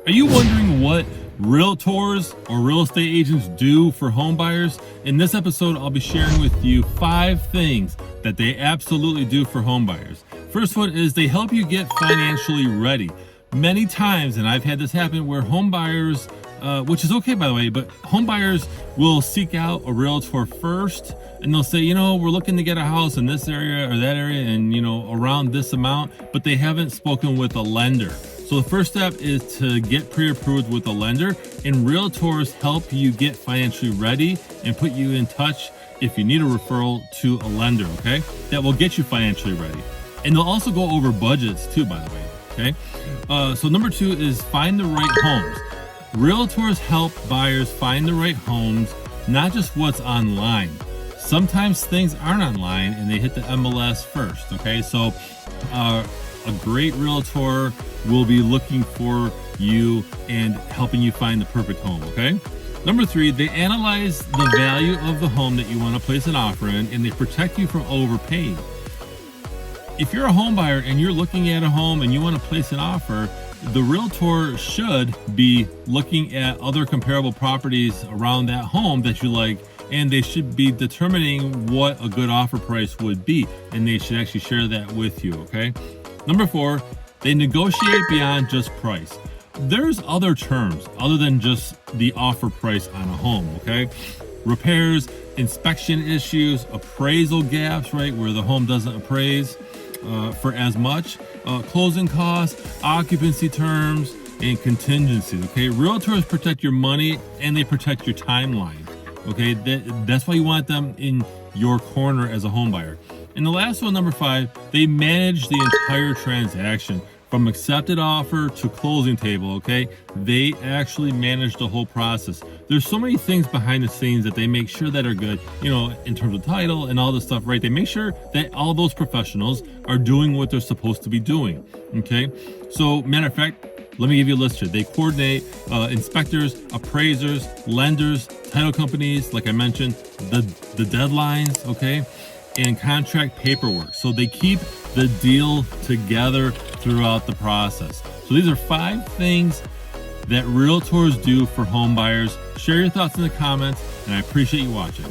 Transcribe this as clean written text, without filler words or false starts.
Are you wondering what realtors or real estate agents do for home buyers? In this episode, I'll be sharing with you 5 things that they absolutely do for home buyers. First one is they help you get financially ready. Many times, and I've had this happen, where home buyers, which is okay by the way, but home buyers will seek out a realtor first and they'll say, we're looking to get a house in this area or that area and, around this amount, but they haven't spoken with a lender. So the first step is to get pre-approved with a lender, and realtors help you get financially ready and put you in touch if you need a referral to a lender, okay? That will get you financially ready. And they'll also go over budgets too, by the way, okay? So number 2 is find the right homes. Realtors help buyers find the right homes, not just what's online. Sometimes things aren't online and they hit the MLS first, okay? So a great realtor will be looking for you and helping you find the perfect home, okay? Number 3, they analyze the value of the home that you want to place an offer in, and they protect you from overpaying. If you're a home buyer and you're looking at a home and you want to place an offer, the realtor should be looking at other comparable properties around that home that you like, and they should be determining what a good offer price would be, and they should actually share that with you, okay? Number 4, they negotiate beyond just price. There's other terms other than just the offer price on a home, okay? Repairs, inspection issues, appraisal gaps, right, where the home doesn't appraise for as much, closing costs, occupancy terms, and contingencies, okay? Realtors protect your money and they protect your timeline, okay? That's why you want them in your corner as a home buyer. And the last one, number 5, they manage the entire transaction from accepted offer to closing table, okay? They actually manage the whole process. There's so many things behind the scenes that they make sure that are good, in terms of title and all this stuff, right? They make sure that all those professionals are doing what they're supposed to be doing, okay? So, matter of fact, let me give you a list here. They coordinate inspectors, appraisers, lenders, title companies, like I mentioned, the deadlines, okay? And contract paperwork. So they keep the deal together throughout the process. So these are 5 things that realtors do for home buyers. Share your thoughts in the comments, and I appreciate you watching.